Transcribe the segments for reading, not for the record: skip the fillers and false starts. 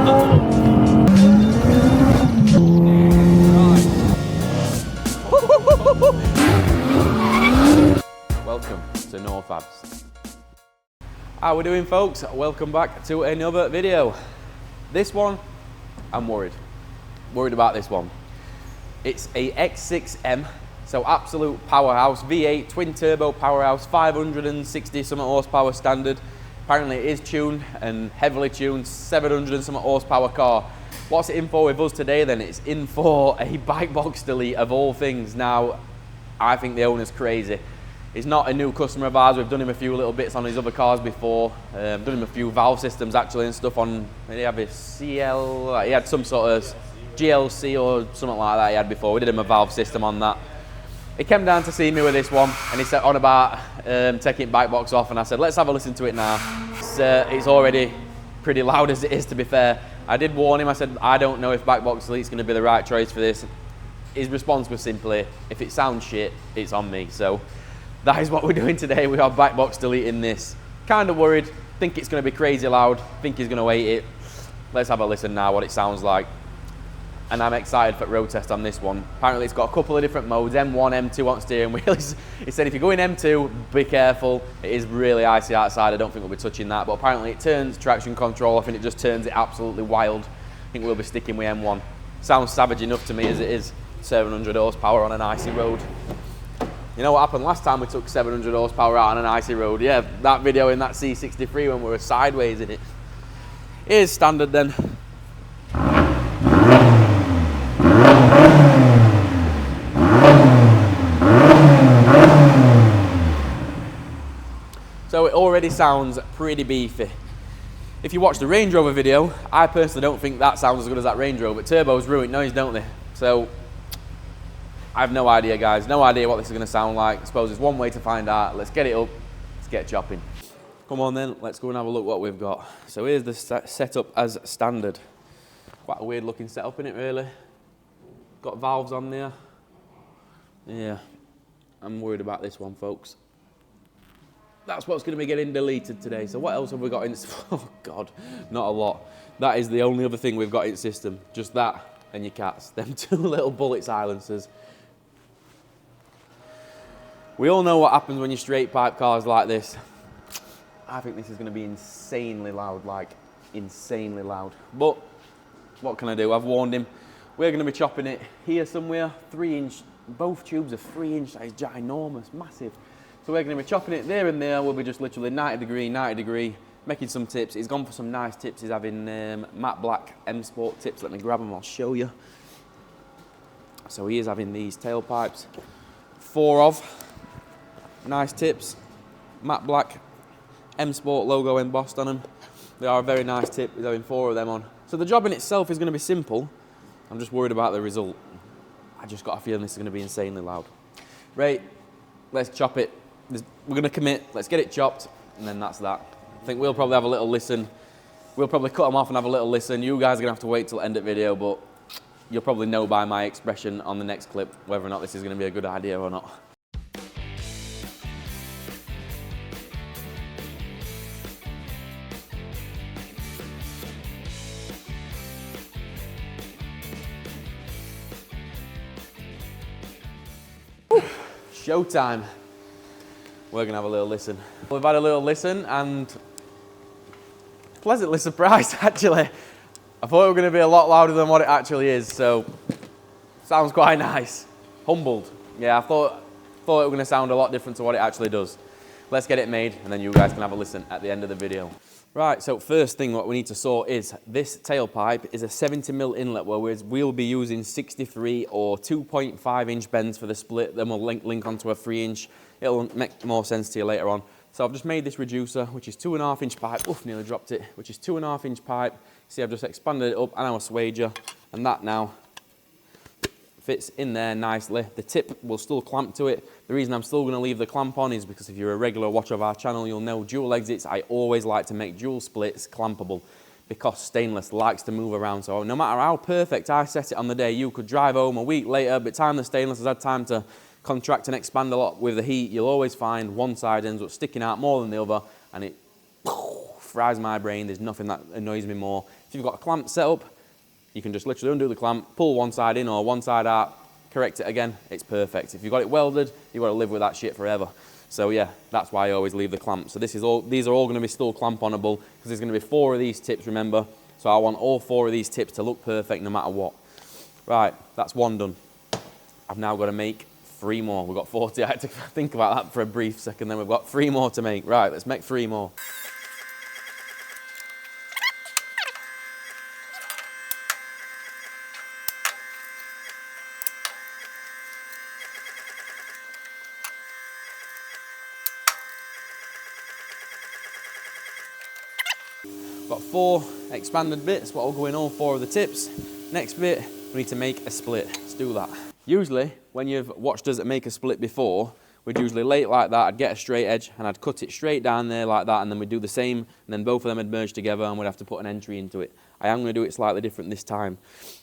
Welcome to No Fabs. How we doing, folks? Welcome back to another video. This one, I'm worried about this one. It's a X6M, so absolute powerhouse, V8 twin turbo powerhouse, 560 something horsepower standard. Apparently it is tuned and heavily tuned, 700 and something horsepower car. What's it in for with us today then? It's in for a bike box delete of all things. Now, I think the owner's crazy. He's not a new customer of ours. We've done him a few little bits on his other cars before. Done him a few valve systems actually and stuff on, did he have a CL? He had some sort of GLC or something like that he had before. We did him a valve system on that. He came down to see me with this one and he said on about taking bike box off, and I said, let's have a listen to it now. It's already pretty loud as it is, to be fair. I did warn him. I said, I don't know if bike box delete's going to be the right choice for this. His response was simply, if it sounds shit, it's on me. So that is what we're doing today. We are bike box deleting this. Kind of worried, think it's going to be crazy loud, think he's going to hate it. Let's have a listen now what it sounds like. And I'm excited for road test on this one. Apparently it's got a couple of different modes, M1, M2 on steering wheel. He said if you go in M2, be careful. It is really icy outside. I don't think we'll be touching that, but apparently it turns traction control. I think it just turns it absolutely wild. I think we'll be sticking with M1. Sounds savage enough to me as it is. 700 horsepower on an icy road. You know what happened last time we took 700 horsepower out on an icy road? Yeah, that video in that C63 when we were sideways in it. Here's standard then. So it already sounds pretty beefy. If you watch the Range Rover video, I personally don't think that sounds as good as that Range Rover. Turbos ruin noise, don't they? So I have no idea, guys. No idea what this is going to sound like. I suppose there's one way to find out. Let's get it up. Let's get chopping. Come on then, let's go and have a look what we've got. So here's the setup as standard. Quite a weird looking setup, isn't it, really? Got valves on there. Yeah, I'm worried about this one, folks. That's what's going to be getting deleted today. So what else have we got in? Oh God, not a lot. That is the only other thing we've got in system. Just that and your cats. Them two little bullet silencers. We all know what happens when you straight pipe cars like this. I think this is going to be insanely loud, like insanely loud. But what can I do? I've warned him. We're going to be chopping it here somewhere. 3-inch, both tubes are 3-inch. That is ginormous, massive. So we're going to be chopping it there and there. We'll be just literally 90 degree, making some tips. He's gone for some nice tips. He's having matte black M Sport tips. Let me grab them, I'll show you. So he is having these tailpipes. 4 of nice tips, matte black, M Sport logo embossed on them. They are a very nice tip. He's having 4 of them on. So the job in itself is going to be simple. I'm just worried about the result. I just got a feeling this is going to be insanely loud. Right, let's chop it. We're going to commit. Let's get it chopped, and then that's that. I think we'll probably have a little listen. We'll probably cut them off and have a little listen. You guys are going to have to wait till the end of the video, but you'll probably know by my expression on the next clip whether or not this is going to be a good idea or not. Showtime. We're going to have a little listen. We've had a little listen and pleasantly surprised, actually. I thought it was going to be a lot louder than what it actually is, so sounds quite nice. Humbled. Yeah, I thought it was going to sound a lot different to what it actually does. Let's get it made and then you guys can have a listen at the end of the video. Right, so first thing what we need to sort is this tailpipe is a 70mm inlet, whereas we'll be using 63 or 2.5 inch bends for the split, then we'll link onto a 3-inch. It'll make more sense to you later on. So I've just made this reducer, which is 2.5 inch pipe. Oof, nearly dropped it. Which is 2.5 inch pipe. See, I've just expanded it up and our swager, and that now fits in there nicely. The tip will still clamp to it. The reason I'm still going to leave the clamp on is because if you're a regular watcher of our channel, you'll know dual exits. I always like to make dual splits clampable because stainless likes to move around. So no matter how perfect I set it on the day, you could drive home a week later, but time the stainless has had time to contract and expand a lot with the heat, you'll always find one side ends up sticking out more than the other and it fries my brain. There's nothing that annoys me more. If you've got a clamp set up, you can just literally undo the clamp, pull one side in or one side out, correct it again, it's perfect. If you've got it welded, you've got to live with that shit forever. So yeah, that's why I always leave the clamp. So these are all going to be still clamp-onable because there's going to be 4 of these tips, remember. So I want all 4 of these tips to look perfect no matter what. Right, that's 1 done. I've now got to make 3 more. We've got 40. I had to think about that for a brief second, then we've got 3 more to make. Right, let's make 3 more. Got 4 expanded bits, but I'll go in all 4 of the tips. Next bit, we need to make a split. Let's do that. Usually, when you've watched us make a split before, we'd usually lay it like that, I'd get a straight edge, and I'd cut it straight down there like that, and then we'd do the same, and then both of them would merge together, and we'd have to put an entry into it. I am going to do it slightly different this time.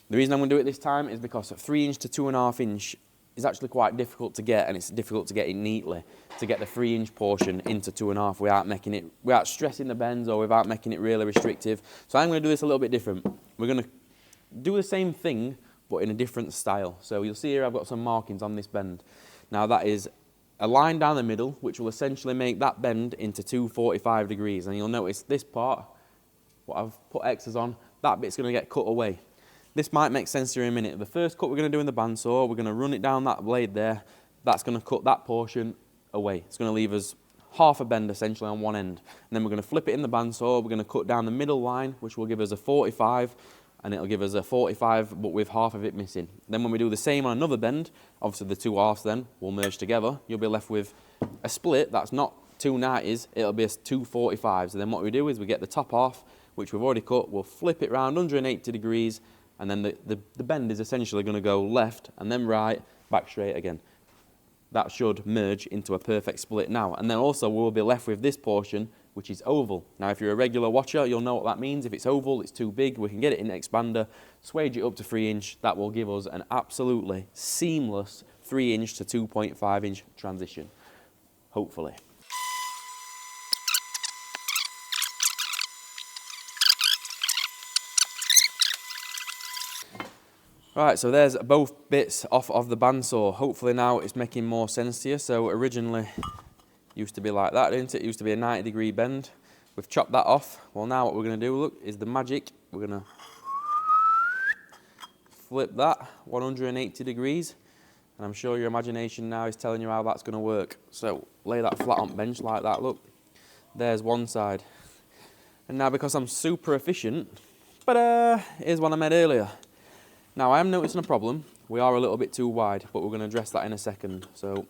The reason I'm going to do it this time is because 3 inch to 2.5 inch is actually quite difficult to get, and it's difficult to get it neatly, to get the 3 inch portion into 2.5 without stressing the bends or without making it really restrictive. So I'm going to do this a little bit different. We're going to do the same thing, but in a different style. So you'll see here I've got some markings on this bend. Now that is a line down the middle, which will essentially make that bend into 245 degrees. And you'll notice this part, what I've put X's on, that bit's going to get cut away. This might make sense to you in a minute. The first cut we're going to do in the bandsaw, we're going to run it down that blade there. That's going to cut that portion away. It's going to leave us half a bend essentially on one end. And then we're going to flip it in the bandsaw. We're going to cut down the middle line, which will give us a 45, and it'll give us a 45, but with half of it missing. Then when we do the same on another bend, obviously the 2 halves then will merge together. You'll be left with a split that's not 2 90s, it'll be a 245s. And then what we do is we get the top half, which we've already cut, we'll flip it round 180 degrees, and then the bend is essentially going to go left and then right, back straight again. That should merge into a perfect split now. And then also we'll be left with this portion, which is oval. Now if you're a regular watcher, you'll know what that means. If it's oval, it's too big, we can get it in the expander, swage it up to 3 inch, that will give us an absolutely seamless 3 inch to 2.5 inch transition, hopefully. Right, so there's both bits off of the bandsaw. Hopefully now it's making more sense to you. So originally it used to be like that, didn't it? It used to be a 90-degree bend. We've chopped that off. Well, now what we're going to do, look, is the magic. We're going to flip that 180 degrees. And I'm sure your imagination now is telling you how that's going to work. So lay that flat on bench like that, look. There's one side. And now because I'm super efficient, here's one I made earlier. Now I am noticing a problem. We are a little bit too wide, but we're going to address that in a second. So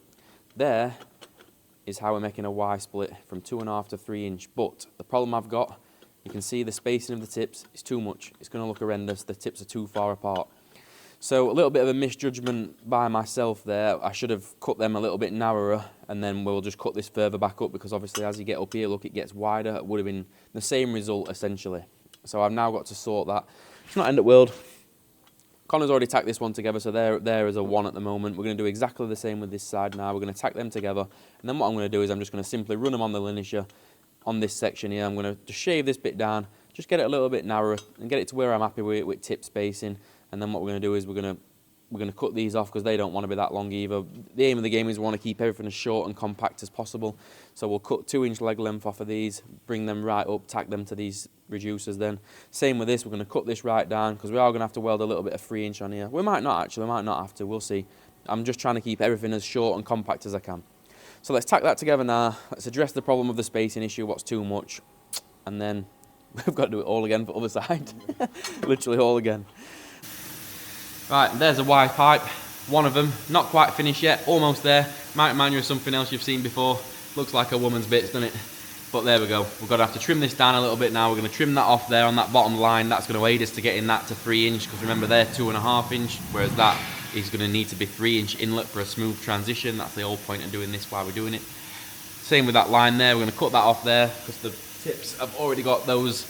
there is how we're making a Y-split from 2.5 to 3 inch. But the problem I've got, you can see the spacing of the tips is too much. It's going to look horrendous. The tips are too far apart. So a little bit of a misjudgment by myself there. I should have cut them a little bit narrower, and then we'll just cut this further back up, because obviously as you get up here, look, it gets wider. It would have been the same result essentially. So I've now got to sort that. It's not end of world. Connor's already tacked this one together, so there is a 1 at the moment. We're going to do exactly the same with this side now. We're going to tack them together, and then what I'm going to do is I'm just going to simply run them on the linisher on this section here. I'm going to just shave this bit down, just get it a little bit narrower, and get it to where I'm happy with tip spacing. And then what we're going to do is we're going to cut these off, because they don't want to be that long either. The aim of the game is we want to keep everything as short and compact as possible. So we'll cut 2 inch leg length off of these, bring them right up, tack them to these reducers then. Same with this, we're going to cut this right down, because we are going to have to weld a little bit of 3 inch on here. We might not actually, we might not have to, we'll see. I'm just trying to keep everything as short and compact as I can. So let's tack that together now. Let's address the problem of the spacing issue, what's too much. And then we've got to do it all again for the other side. Literally all again. Right, there's a Y pipe, one of them, not quite finished yet, almost there. Might remind you of something else you've seen before. Looks like a woman's bits, doesn't it? But there we go. We've got to have to trim this down a little bit now. We're going to trim that off there on that bottom line. That's going to aid us to getting that to 3 inch, because remember they're 2.5 inch, whereas that is going to need to be 3 inch inlet for a smooth transition. That's the whole point of doing this, why we're doing it. Same with that line there. We're going to cut that off there, because the tips have already got those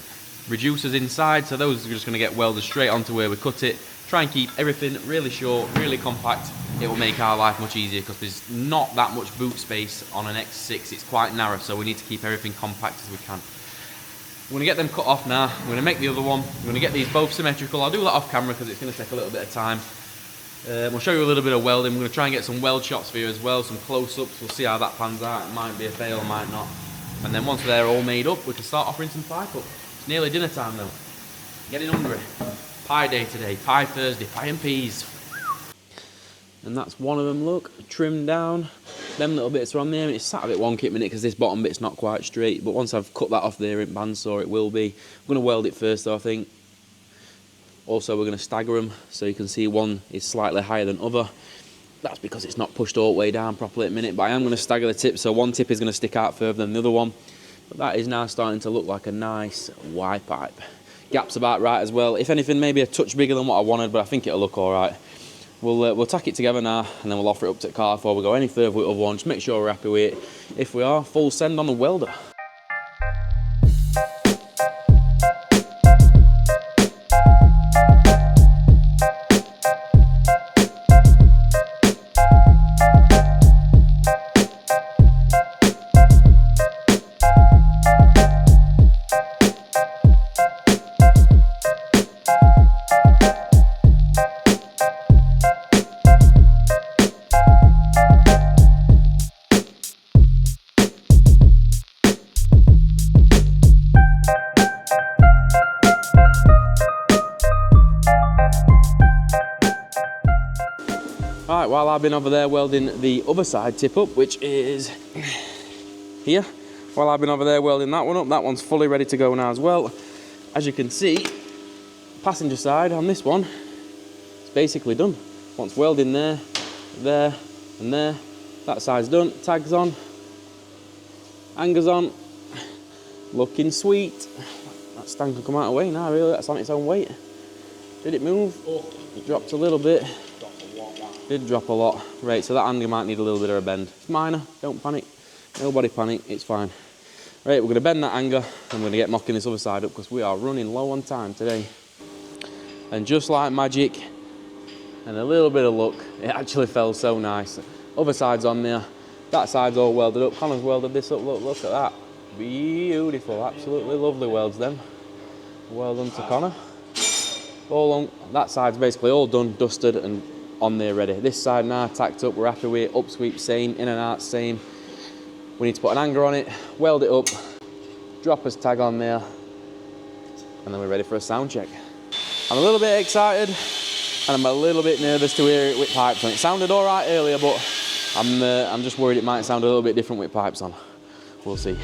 reducers inside, so those are just going to get welded straight onto where we cut it. Try and keep everything really short, really compact. It will make our life much easier, because there's not that much boot space on an X6. It's quite narrow, so we need to keep everything compact as we can. We're going to get them cut off now. We're going to make the other one. We're going to get these both symmetrical. I'll do that off camera because it's going to take a little bit of time. We'll show you a little bit of welding. We're going to try and get some weld shots for you as well, some close-ups. We'll see how that pans out. It might be a fail, might not. And then once they're all made up, we can start offering some pipe up. It's nearly dinner time though. Getting hungry. Pie day today, pie Thursday, pie and peas. And that's one of them, look, trimmed down. Them little bits are on there, and it's sat a bit wonky at minute because this bottom bit's not quite straight, but once I've cut that off there in bandsaw, it will be. I'm going to weld it first though, I think. Also, we're going to stagger them, so you can see one is slightly higher than other. That's because it's not pushed all the way down properly at the minute, but I am going to stagger the tip, so one tip is going to stick out further than the other one. But that is now starting to look like a nice Y pipe. Gap's about right as well. If anything, maybe a touch bigger than what I wanted, but I think it'll look all right. We'll tack it together now, and then we'll offer it up to the car before we go any further with the other one. Just make sure we're happy with it. If we are, full send on the welder. Alright, while I've been over there welding the other side tip up, which is here, while I've been over there welding that one up, that one's fully ready to go now as well. As you can see, passenger side on this one, it's basically done. Once welding there, there, and there, that side's done, tags on, hangers on, looking sweet. That stand can come out of the way now, really, that's on its own weight. Did it move? It dropped a little bit. Did drop a lot. Right, so that hanger might need a little bit of a bend. It's minor, don't panic. Nobody panic, it's fine. Right, we're going to bend that hanger, and we're going to get mocking this other side up because we are running low on time today. And just like magic, and a little bit of luck, it actually fell so nice. Other side's on there, that side's all welded up. Connor's welded this up, look at that. Beautiful, absolutely lovely welds them. Well done to Connor. All on, that side's basically all done, dusted, and on there ready. This side now tacked up, we're happy with it. Upsweep same, in and out same. We need to put an hanger on it, weld it up, dropper's tag on there, and then we're ready for a sound check. I'm a little bit excited, and I'm a little bit nervous to hear it with pipes on. It sounded all right earlier, but I'm just worried it might sound a little bit different with pipes on. We'll see.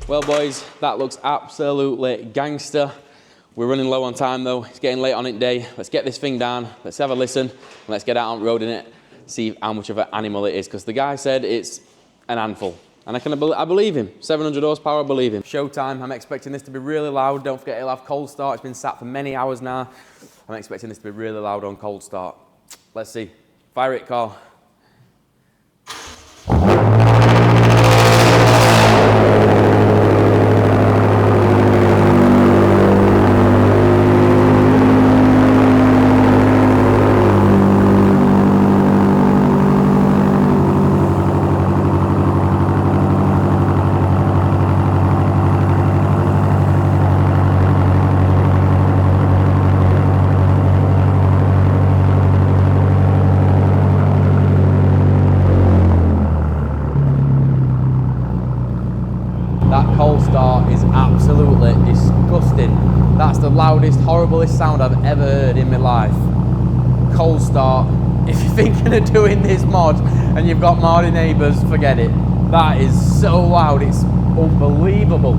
Well boys, that looks absolutely gangster. We're running low on time though, it's getting late on it day. Let's get this thing down, let's have a listen, and let's get out on the road in it, see how much of an animal it is, because the guy said it's an handful. And I believe him, 700 horsepower, I believe him. Showtime, I'm expecting this to be really loud. Don't forget it'll have cold start, it's been sat for many hours now. I'm expecting this to be really loud on cold start. Let's see, fire it Carl. Start is absolutely disgusting. That's the loudest, horriblest sound I've ever heard in my life. Cold start. If you're thinking of doing this mod and you've got Mardy neighbours, forget it. That is so loud, it's unbelievable.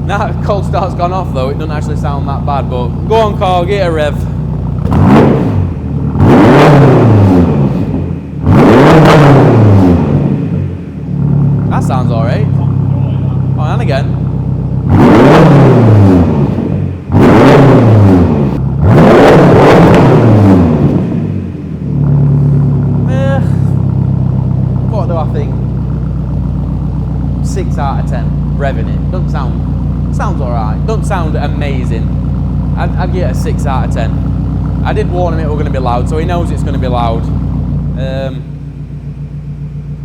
Now cold start's gone off though, it doesn't actually sound that bad, but go on Carl, get a rev. That sounds alright. Oh, and again. 6 out of 10 revving it. Doesn't sounds alright. Doesn't sound amazing. I'd give it a 6 out of 10. I did warn him it was going to be loud, so he knows it's going to be loud.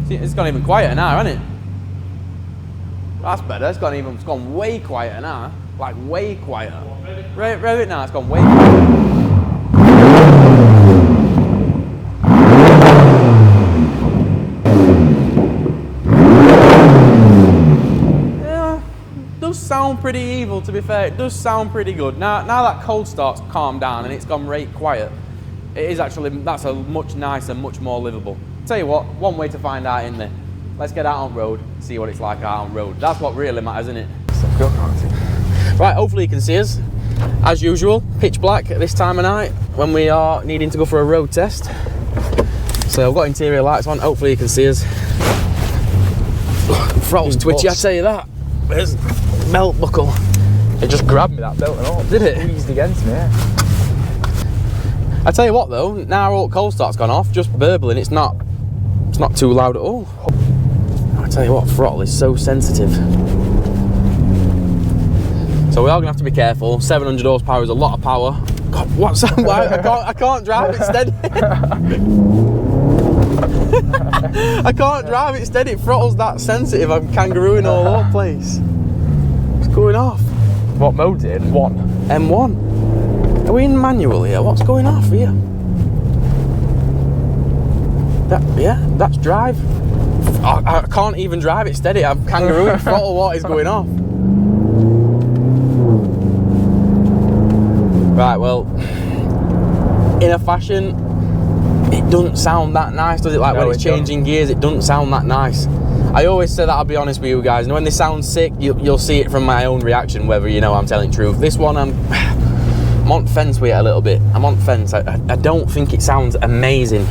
See, it's gone even quieter now, hasn't it? That's better. It's gone way quieter now. Like way quieter. Rev it now. It's gone way quieter. Sound pretty evil, to be fair. It does sound pretty good. Now that cold start's calmed down and it's gone right quiet, it is actually, that's a much nicer, much more livable. Tell you what, one way to find out in there. Let's get out on road, see what it's like out on road. That's what really matters, isn't it? Right, hopefully you can see us. As usual, pitch black at this time of night when we are needing to go for a road test. So I've got interior lights on, hopefully you can see us. Throttle's twitchy, I tell you that. There's belt buckle. It just grabbed me, that belt, and all. Did it? Squeezed against me, yeah. I tell you what though, now our cold start's gone off, just burbling, it's not too loud at all. I tell you what, throttle is so sensitive. So we are gonna have to be careful. 700 horsepower is a lot of power. God, what's that? Why? I can't drive it steady. I can't drive it steady. Throttle's that sensitive. I'm kangarooing all over the place. It's going off. What mode's it in? M1. Are we in manual here? What's going off here? That's drive. I can't even drive it steady. I'm kangarooing throttle. What is going off? Right, well, in a fashion, it doesn't sound that nice, does it? Like when it's changing gears, it doesn't sound that nice. I always say that, I'll be honest with you guys, and when they sound sick, you'll see it from my own reaction, whether you know I'm telling the truth. This one, I'm on fence with it a little bit. I'm on fence. I don't think it sounds amazing.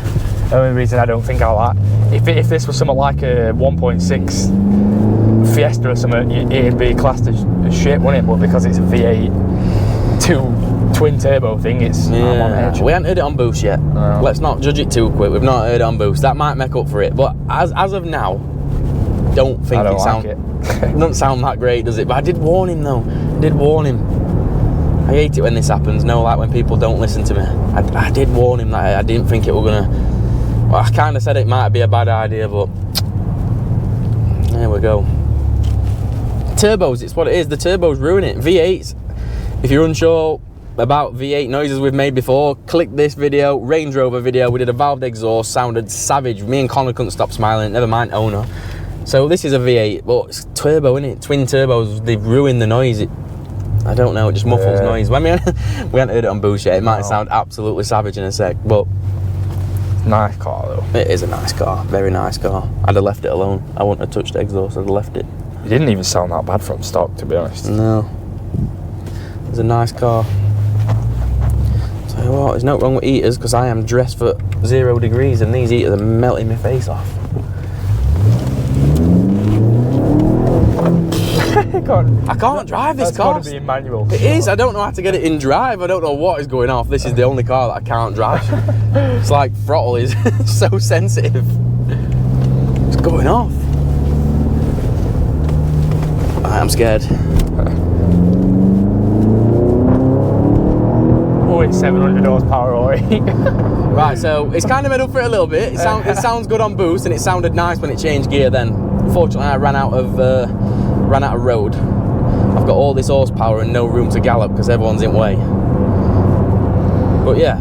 The only reason I don't think I like, if this was something like a 1.6 Fiesta or something, it'd be classed as shit, wouldn't it? But because it's a V8 twin turbo thing, it's I'm on edge. We haven't heard it on boost yet. No. Let's not judge it too quick. We've not heard it on boost. That might make up for it. But as of now, don't think it sounds. It doesn't sound that great, does it? But I did warn him though. I did warn him. I hate it when this happens. No, like when people don't listen to me. I did warn him that I didn't think it were gonna. Well, I kind of said it might be a bad idea, but there we go. Turbos, it's what it is. The turbos ruin it. V8s. If you're unsure about V8 noises we've made before, click this video, Range Rover video. We did a valved exhaust, sounded savage. Me and Connor couldn't stop smiling, never mind owner. So this is a V8, but it's turbo, isn't it? Twin turbos, they've ruined the noise. I don't know, it just muffles noise. I mean, we haven't heard it on boost yet. It might sound absolutely savage in a sec, but nice car though. It is a nice car, very nice car. I'd have left it alone. I wouldn't have touched the exhaust, I'd have left it. It didn't even sound that bad from stock, to be honest. No. It's a nice car. Tell you what, there's no wrong with heaters because I am dressed for 0 degrees and these heaters are melting my face off. I can't drive this car. It's got to be in manual. It is. I don't know how to get it in drive. I don't know what is going off. This is the only car that I can't drive. It's like throttle is so sensitive. It's going off. I'm scared. Oh, it's 700 horsepower already. Right, so it's kind of made up for it a little bit. It sounds good on boost, and it sounded nice when it changed gear. Then, unfortunately, I ran out of road. I've got all this horsepower and no room to gallop because everyone's in way. But yeah,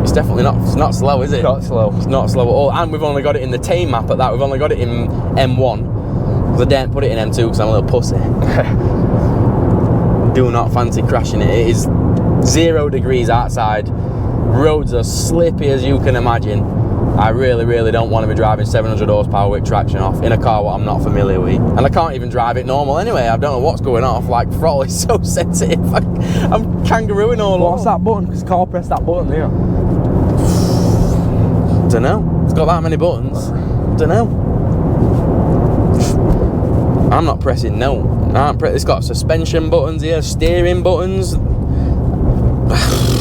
it's definitely not. It's not slow, is it? Not slow. It's not slow at all. And we've only got it in the tame map at that. We've only got it in M1 because I daren't put it in M2 because I'm a little pussy. Do not fancy crashing it. It is 0 degrees outside. Roads are slippy as you can imagine. I really, really don't want to be driving 700 horsepower with traction off in a car what I'm not familiar with. And I can't even drive it normal anyway. I don't know what's going off. Like, throttle is so sensitive. I'm kangarooing all over. What's that button? Because Carl pressed that button there. Don't know. It's got that many buttons. Don't know. I'm not pressing no. It's got suspension buttons here, steering buttons.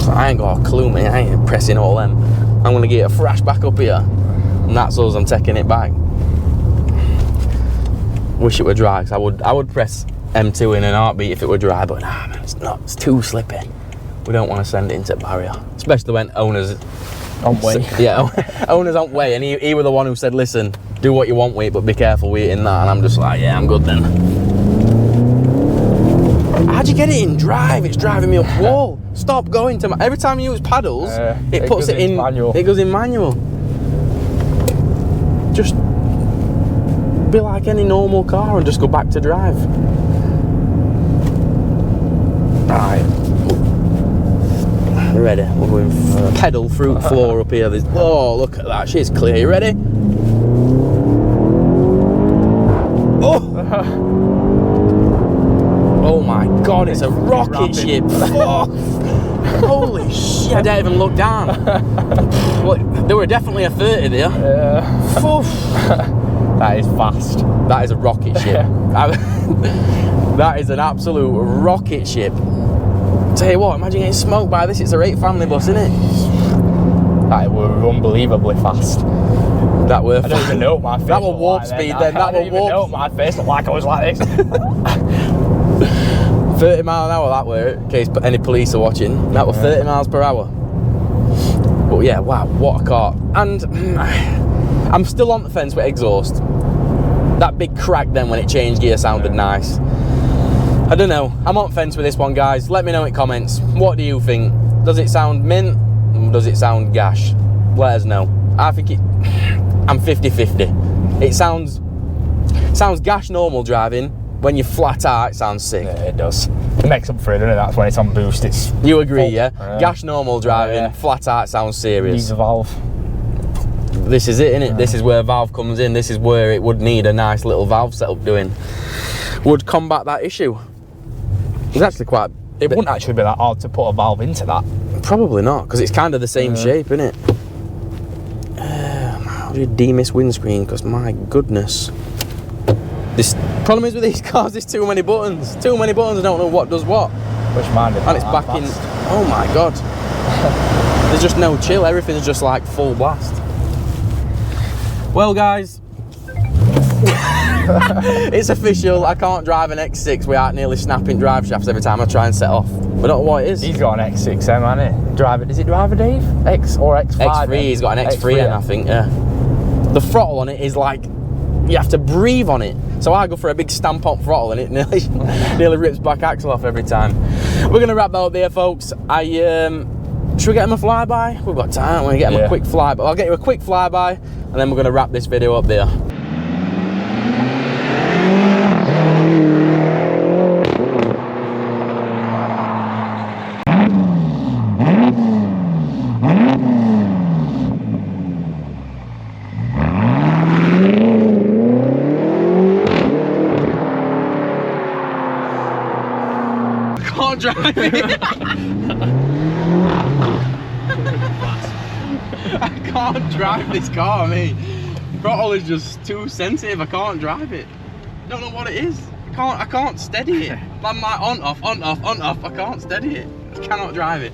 I ain't got a clue, mate. I ain't pressing all them. I'm going to get a thrash back up here. And that's us, I'm taking it back. Wish it were dry, 'cause I would press M2 in an heartbeat if it were dry, but nah, man, it's not. It's too slippy. We don't want to send it into barrier, especially when owners On way. Yeah, owners aren't way, and he was the one who said, listen, do what you want with it, but be careful with it in that. And I'm just like, yeah, I'm good then. How'd you get it in drive? It's driving me up the wall. Stop going to every time you use paddles, it puts it in manual. It goes in manual. Just be like any normal car and just go back to drive. Right. We're ready. We're going pedal fruit floor up here. Oh, look at that. She's clear. You ready? Oh! Oh my God, it's a rocket ship. Oh, holy shit. I didn't even look down. Well, there were definitely a 30 there. Yeah. That is fast. That is a rocket ship. That is an absolute rocket ship. Tell you what, imagine getting smoked by this. It's a 8 family bus, isn't it? That were unbelievably fast. That were. I don't even know what my face. That was warp speed then. That was warp. I don't even know my face looked like I was like this. 30 mile an hour that were, in case any police are watching. That was 30 miles per hour. But yeah, wow, what a car. And I'm still on the fence with exhaust. That big crack then when it changed gear sounded nice. I don't know. I'm on the fence with this one, guys. Let me know in comments. What do you think? Does it sound mint? Does it sound gash? Let us know. I think I'm 50-50. It sounds gash normal driving. When you're flat out, it sounds sick. Yeah, it does. It makes up for it, doesn't it? That's when it's on boost. It's you agree, yeah? Gash normal driving, flat out sounds serious. Needs a valve. This is it, innit? This is where valve comes in. This is where it would need a nice little valve setup doing. Would combat that issue. It's actually quite... It wouldn't actually be that hard to put a valve into that. Probably not, because it's kind of the same shape, isn't it? How do you demiss windscreen? Because my goodness. This problem is with these cars, there's too many buttons. Too many buttons, I don't know what does what. Which mine did. And it's back in... Oh my God. There's just no chill, everything's just like full blast. Well guys, it's official. I can't drive an X6 without nearly snapping drive shafts every time I try and set off. I don't know what it is. He's got an X6M, hasn't he? Does he drive a Dave? X or X5? X3, he's got an X3M, I think, yeah. The throttle on it is like, you have to breathe on it. So I go for a big stamp on throttle and it nearly rips back axle off every time. We're gonna wrap that up there, folks. Should we get him a flyby? We've got time. We're gonna get him a quick flyby. I'll get you a quick flyby, and then we're gonna wrap this video up there. I can't drive it. I can't drive this car, mate. Throttle is just too sensitive. I can't drive it. I don't know what it is. I can't steady it. I'm like on off. I can't steady it. I cannot drive it.